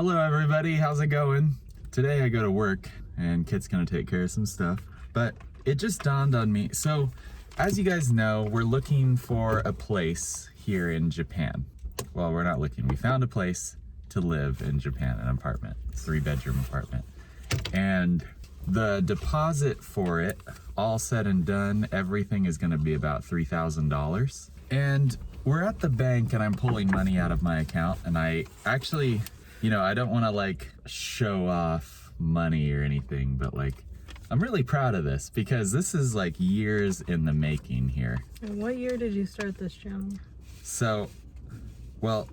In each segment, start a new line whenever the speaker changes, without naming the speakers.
Hello everybody, how's it going? Today I go to work and Kit's gonna take care of some stuff, but it just dawned on me. So as you guys know, we're looking for a place here in Japan. Well, we're not looking, we found a place to live in Japan, an apartment, 3-bedroom apartment. And the deposit for it, all said and done, everything is gonna be about $3,000. And we're at the bank and I'm pulling money out of my account, and I actually, you know, I don't wanna like show off money or anything, but like, I'm really proud of this because this is like years in the making here.
And what year did you start this channel?
So, well,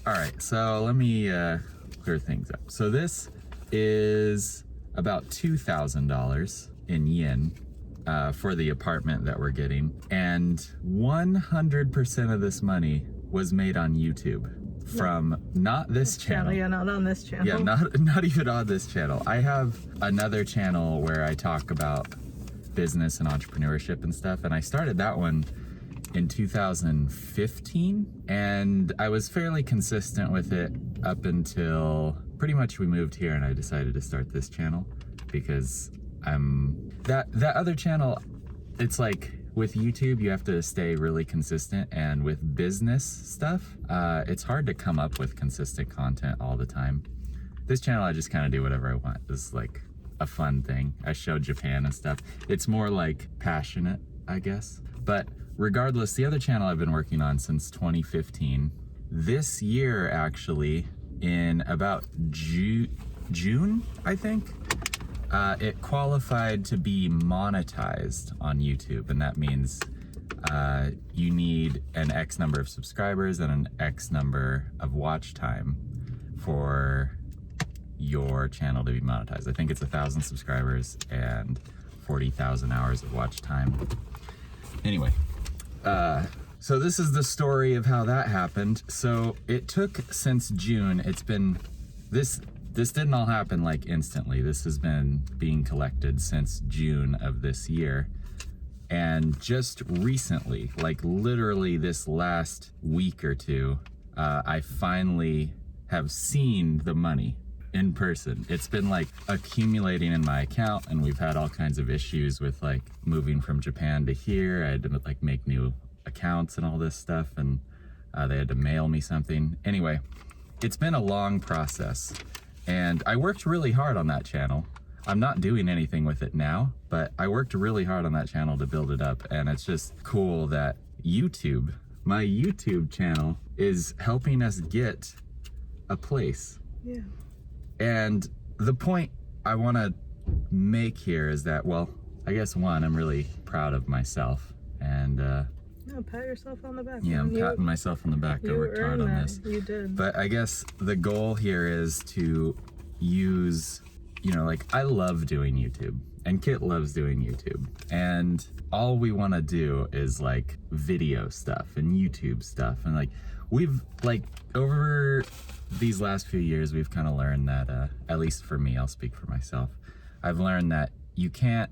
all right, so let me clear things up. So this is about $2,000 in yen for the apartment that we're getting. And 100% of this money was made on YouTube from not this channel.
Yeah, not on this channel.
Yeah, not even on this channel. I have another channel where I talk about business and entrepreneurship and stuff, and I started that one in 2015, and I was fairly consistent with it up until pretty much we moved here, and I decided to start this channel because that other channel, it's like with YouTube you have to stay really consistent, and with business stuff it's hard to come up with consistent content all the time. This channel I just kind of do whatever I want. This is like a fun thing. I show Japan and stuff. It's more like passionate, I guess. But regardless, the other channel I've been working on since 2015. This year, actually, in about June, I think, it qualified to be monetized on YouTube. And that means you need an X number of subscribers and an X number of watch time for your channel to be monetized. I think it's 1,000 subscribers and 40,000 hours of watch time. Anyway, so this is the story of how that happened. So it took since June, it's been, this didn't all happen like instantly. This has been being collected since June of this year. And just recently, like literally this last week or two, I finally have seen the money in person. It's been like accumulating in my account, and we've had all kinds of issues with like moving from Japan to here. I had to like make new accounts and all this stuff, and they had to mail me something. Anyway, it's been a long process, and I worked really hard on that channel. I'm not doing anything with it now, but I worked really hard on that channel to build it up, and it's just cool that YouTube, my YouTube channel, is helping us get a place.
Yeah.
And the point I want to make here is that, well, I guess one, I'm really proud of myself, and
no, pat yourself on the back.
yeah, I'm patting myself on the back. I worked hard on this.
You did.
But I guess the goal here is to use, you know, like I love doing YouTube, and Kit loves doing YouTube, and all we want to do is like video stuff and YouTube stuff, and like we've like over these last few years, we've kind of learned that, at least for me, I'll speak for myself, I've learned that you can't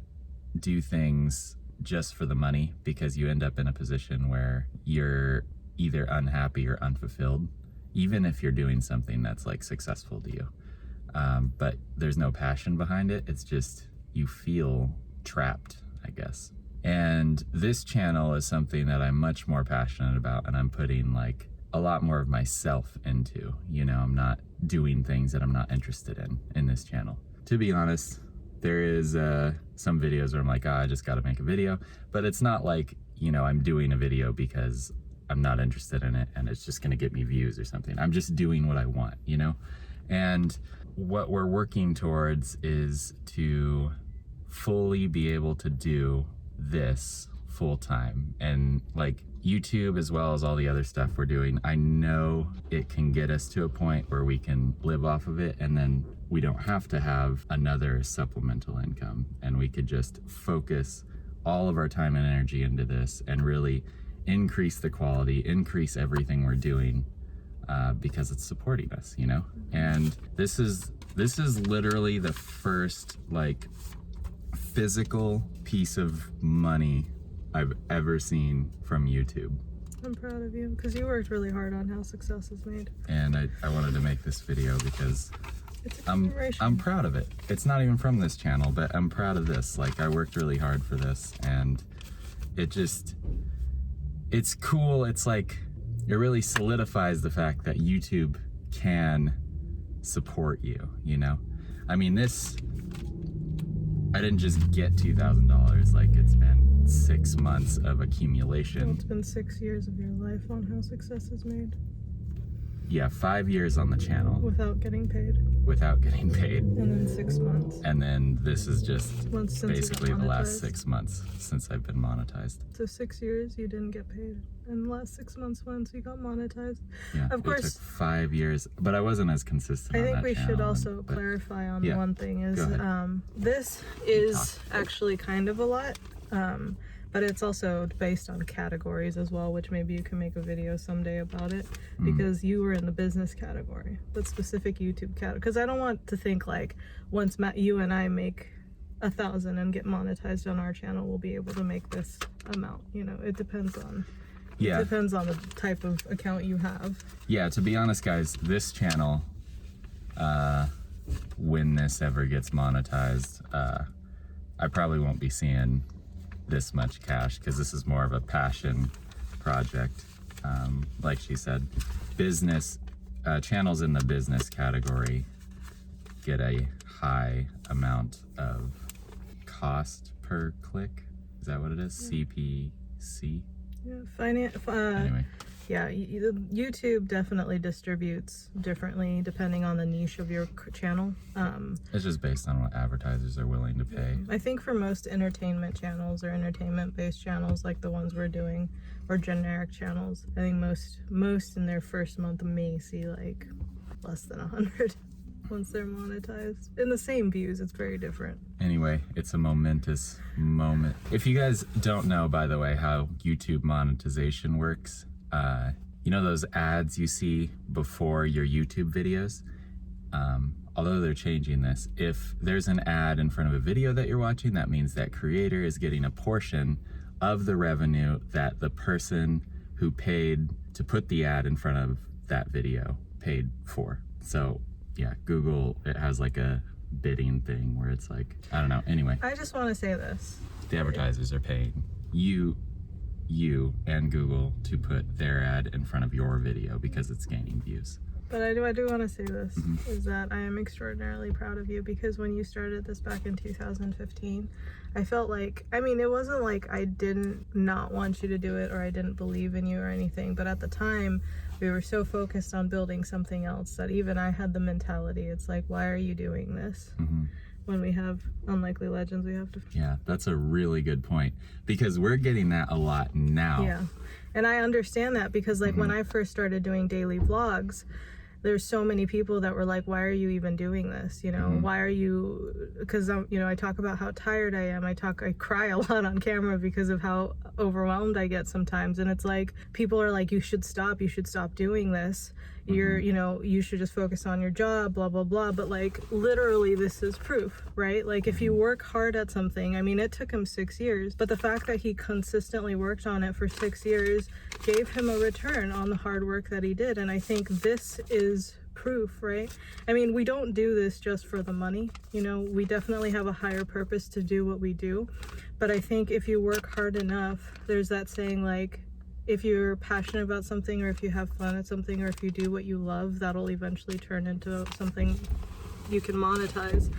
do things just for the money, because you end up in a position where you're either unhappy or unfulfilled, even if you're doing something that's like successful to you. But there's no passion behind it. It's just, you feel trapped, I guess. And this channel is something that I'm much more passionate about, and I'm putting like a lot more of myself into, you know, I'm not doing things that I'm not interested in this channel. To be honest, there is some videos where I'm like, I just gotta make a video, but it's not like, you know, I'm doing a video because I'm not interested in it and it's just gonna get me views or something. I'm just doing what I want, you know? And what we're working towards is to fully be able to do this full time, and like YouTube as well as all the other stuff we're doing, I know it can get us to a point where we can live off of it, and then we don't have to have another supplemental income, and we could just focus all of our time and energy into this and really increase the quality, increase everything we're doing, because it's supporting us, you know? And this is literally the first like physical piece of money I've ever seen from YouTube.
I'm proud of you because you worked really hard on how success is made.
And I wanted to make this video because
It's a commemoration.
I'm proud of it. It's not even from this channel, but I'm proud of this. Like, I worked really hard for this, and it's cool. It's like, it really solidifies the fact that YouTube can support you, you know? I mean, I didn't just get $2,000. Like, it's been 6 months of accumulation.
It's been 6 years of your life on how success is made.
Yeah, 5 years on the channel.
Without getting paid.
Without getting paid.
And then 6 months.
And then this is just
Since
basically the last
monetized.
6 months since I've been monetized.
So 6 years you didn't get paid. And the last 6 months once you got monetized.
Yeah,
of course,
it took 5 years, but I wasn't as consistent
I
on
think
that
we
channel,
should also clarify on
yeah,
one thing is
go ahead.
this is actually kind of a lot, but it's also based on categories as well, which maybe you can make a video someday about it, because you were in the business category, but specific YouTube category, because I don't want to think like once you and I make 1,000 and get monetized on our channel, we'll be able to make this amount. You know, it depends on
Yeah.
It depends on the type of account you have.
Yeah, to be honest, guys, this channel, when this ever gets monetized, I probably won't be seeing this much cash because this is more of a passion project. Like she said, business channels in the business category get a high amount of cost per click. Is that what it is? CPC?
Yeah,
Anyway.
Yeah, YouTube definitely distributes differently depending on the niche of your channel.
It's just based on what advertisers are willing to pay.
I think for most entertainment channels or entertainment-based channels like the ones we're doing, or generic channels, I think most in their first month may see like less than 100 once they're monetized. In the same views, it's very different.
Anyway, it's a momentous moment. If you guys don't know, by the way, how YouTube monetization works, you know those ads you see before your YouTube videos? Although they're changing this, if there's an ad in front of a video that you're watching, that means that creator is getting a portion of the revenue that the person who paid to put the ad in front of that video paid for. So yeah, Google, it has like a bidding thing where it's like, I don't know. Anyway,
I just want to say this.
the advertisers are paying you and Google to put their ad in front of your video because it's gaining views.
But I do want to say this, is that I am extraordinarily proud of you, because when you started this back in 2015, I felt like, I mean, it wasn't like I didn't not want you to do it or I didn't believe in you or anything, but at the time we were so focused on building something else that even I had the mentality, it's like, why are you doing this? When we have Unlikely Legends, we have to...
Yeah, that's a really good point, because we're getting that a lot now.
Yeah, and I understand that because like when I first started doing daily vlogs, there's so many people that were like, why are you even doing this? You know, why are you, because you know, I talk about how tired I am. I cry a lot on camera because of how overwhelmed I get sometimes. And it's like, people are like, you should stop doing this. You're, you know, you should just focus on your job, blah, blah, blah. But like, literally this is proof, right? Like if you work hard at something, I mean, it took him 6 years, but the fact that he consistently worked on it for 6 years gave him a return on the hard work that he did. And I think this is proof, right? I mean, we don't do this just for the money, you know, we definitely have a higher purpose to do what we do. But I think if you work hard enough, there's that saying like, if you're passionate about something, or if you have fun at something, or if you do what you love, that'll eventually turn into something you can monetize.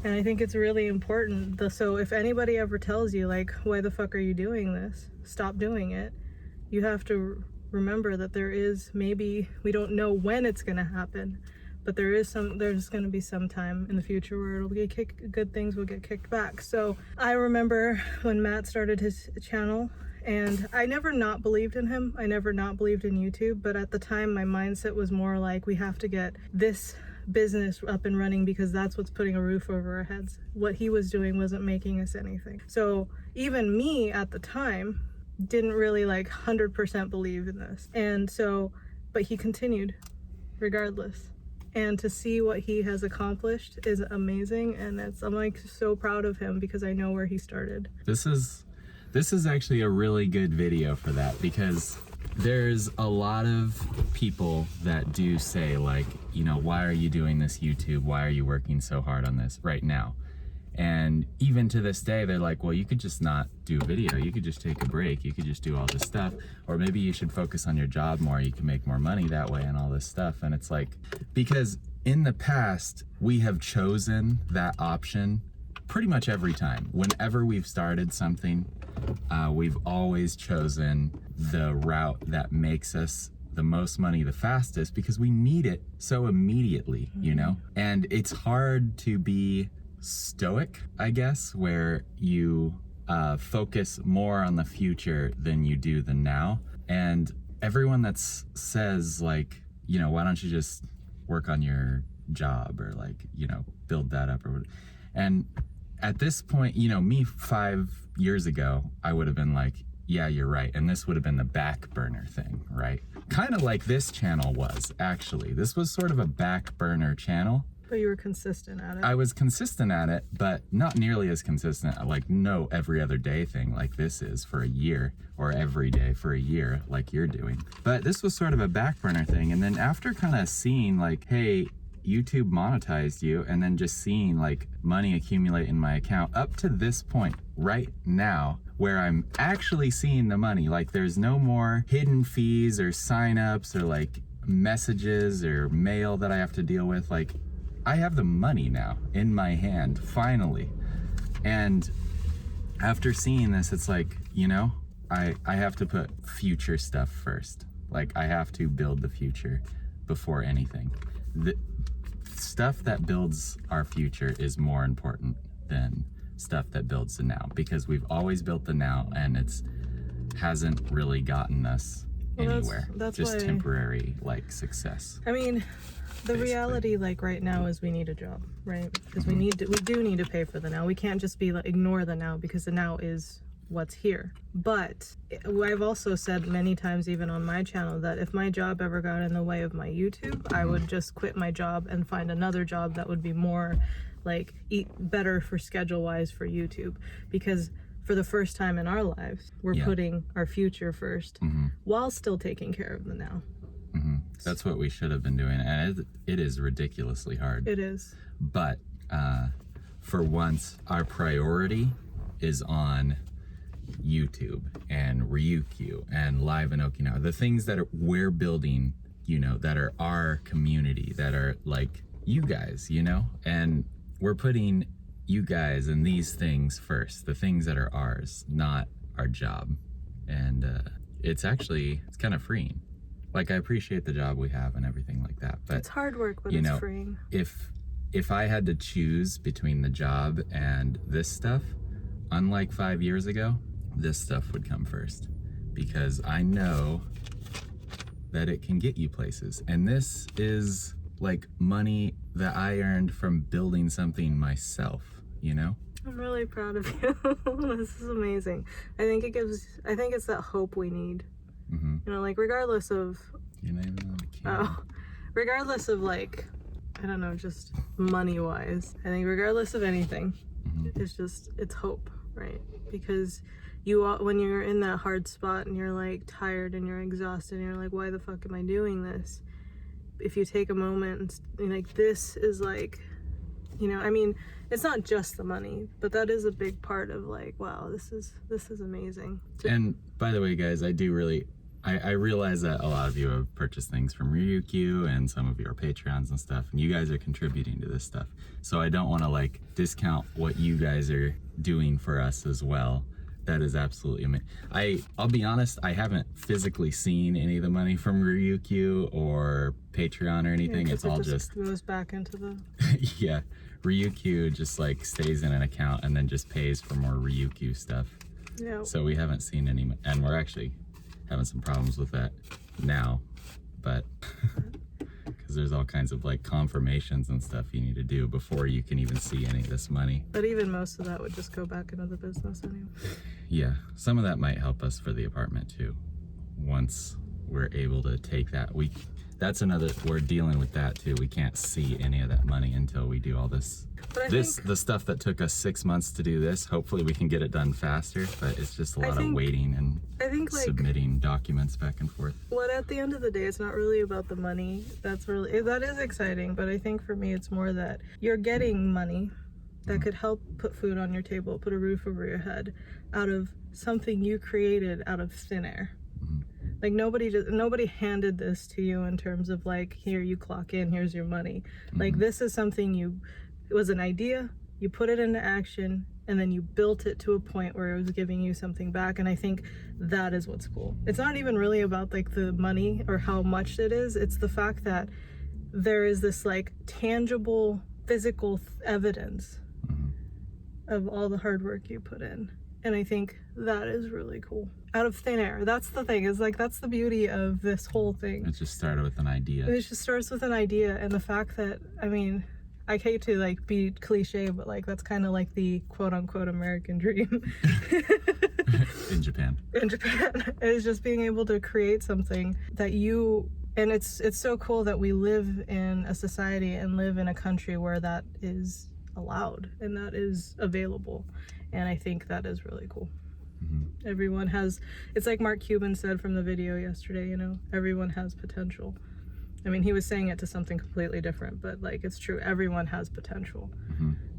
And I think it's really important. So if anybody ever tells you like, why the fuck are you doing this? Stop doing it. You have to remember that there is, maybe we don't know when it's going to happen, but there's going to be some time in the future where it'll get good things will get kicked back. So I remember when Matt started his channel, and I never not believed in him. I never not believed in YouTube, but at the time my mindset was more like, we have to get this business up and running because that's what's putting a roof over our heads. What he was doing wasn't making us anything. So even me at the time didn't really like 100% believe in this. And so, but he continued regardless. And to see what he has accomplished is amazing. And I'm like so proud of him because I know where he started.
This is actually a really good video for that, because there's a lot of people that do say, like, you know, why are you doing this YouTube? Why are you working so hard on this right now? And even to this day, they're like, well, you could just not do video. You could just take a break. You could just do all this stuff. Or maybe you should focus on your job more. You can make more money that way and all this stuff. And it's like, because in the past, we have chosen that option pretty much every time. Whenever we've started something, we've always chosen the route that makes us the most money the fastest, because we need it so immediately, you know? And it's hard to be stoic, I guess, where you focus more on the future than you do the now. And everyone that says, like, you know, why don't you just work on your job, or, like, you know, build that up, or what? And at this point, you know, me 5 years ago, I would have been like, yeah, you're right. And this would have been the back burner thing, right? Kind of like this channel was, actually. This was sort of a back burner channel.
But you were consistent at it.
I was consistent at it, but not nearly as consistent, like, no every other day thing like this is for a year, or every day for a year like you're doing. But this was sort of a back burner thing. And then after kind of seeing, like, hey, YouTube monetized you, and then just seeing, like, money accumulate in my account up to this point right now, where I'm actually seeing the money. Like, there's no more hidden fees or signups or, like, messages or mail that I have to deal with. Like, I have the money now in my hand, finally. And after seeing this, it's like, you know, I have to put future stuff first. Like, I have to build the future before anything. The stuff that builds our future is more important than stuff that builds the now, because we've always built the now, and it's hasn't really gotten us anywhere.
That's
just
why,
temporary, like, success.
I mean, the
basically.
reality, like, right now is we need a job, right? Because we do need to pay for the now. We can't just be like, ignore the now, because the now is what's here. But I've also said many times, even on my channel, that if my job ever got in the way of my YouTube, I would just quit my job and find another job that would be more, like, better for schedule wise for YouTube. Because for the first time in our lives, we're putting our future first while still taking care of the now.
That's what we should have been doing, and it is ridiculously hard.
It is.
But for once, our priority is on YouTube and Ryukyu and Live in Okinawa. The things that we're building, you know, that are our community, that are, like, you guys, you know? And we're putting you guys and these things first, the things that are ours, not our job. And it's kind of freeing. Like, I appreciate the job we have and everything like that, but
it's hard work, but
you
it's
know,
freeing.
If I had to choose between the job and this stuff, unlike 5 years ago, this stuff would come first, because I know that it can get you places. And this is, like, money that I earned from building something myself, you know?
I'm really proud of you. This is amazing. I think it's that hope we need. You know, like, regardless of, regardless of, like, I don't know, just money wise, I think regardless of anything, it's hope, right? Because when you're in that hard spot and you're, like, tired and you're exhausted and you're like, why the fuck am I doing this? If you take a moment and, like, this is, like, you know, I mean, it's not just the money, but that is a big part of, like, wow, this is amazing.
And by the way, guys, I realize that a lot of you have purchased things from Ryukyu, and some of you are Patreons and stuff, and you guys are contributing to this stuff. So I don't want to, like, discount what you guys are doing for us as well. That is absolutely amazing. I'll be honest, I haven't physically seen any of the money from Ryukyu or Patreon or anything. It's all just
goes back into the
yeah. Ryukyu just, like, stays in an account and then just pays for more Ryukyu stuff.
Yeah.
So we haven't seen any, and we're actually having some problems with that now, but because there's all kinds of, like, confirmations and stuff you need to do before you can even see any of this money.
But even most of that would just go back into the business anyway.
Yeah, some of that might help us for the apartment too. Once we're able to take that, that's another, we're dealing with that too. We can't see any of that money until we do all this. The stuff that took us 6 months to do this, hopefully we can get it done faster, but it's just a lot of waiting and submitting documents back and forth.
What at the end of the day, it's not really about the money. That is exciting, but I think for me it's more that you're getting money that could help put food on your table, put a roof over your head, out of something you created out of thin air. Like nobody handed this to you in terms of like, here, you clock in, here's your money. Like this is something it was an idea, you put it into action, and then you built it to a point where it was giving you something back. And I think that is what's cool. It's not even really about like the money or how much it is. It's the fact that there is this like tangible physical evidence of all the hard work you put in. And I think that is really cool. Out of thin air. That's the thing, is like, that's the beauty of this whole thing.
It just started with an idea.
It just starts with an idea, and the fact that, I mean, I hate to like be cliche, but like that's kind of like the quote unquote American dream.
In Japan.
In Japan. Is just being able to create something that and it's so cool that we live in a society and live in a country where that is allowed and that is available. And I think that is really cool. Everyone has, it's like Mark Cuban said from the video yesterday, you know, everyone has potential. I mean, he was saying it to something completely different, but like, it's true. Everyone has potential.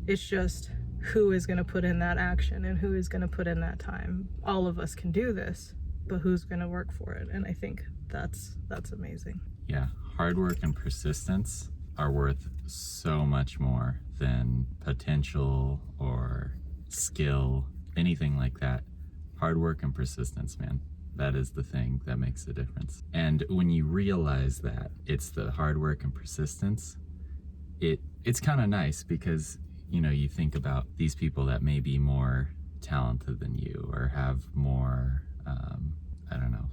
It's just who is going to put in that action and who is going to put in that time. All of us can do this, but who's going to work for it? And I think that's amazing.
Yeah. Hard work and persistence are worth so much more than potential or skill, anything like that. Hard work and persistence, man. That is the thing that makes a difference. And when you realize that it's the hard work and persistence, it's kind of nice because, you know, you think about these people that may be more talented than you or have more, I don't know,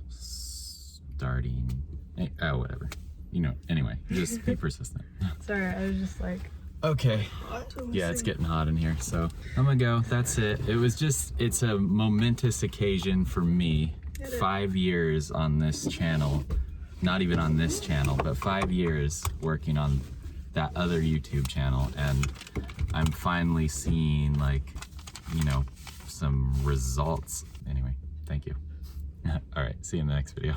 whatever. You know, anyway, just be persistent.
Sorry, I was just like...
Okay. Yeah, it's getting hot in here, so I'm gonna go. That's it. It's a momentous occasion for me. 5 years on this channel, not even on this channel, but 5 years working on that other YouTube channel, and I'm finally seeing, like, you know, some results. Anyway, thank you. All right, see you in the next video.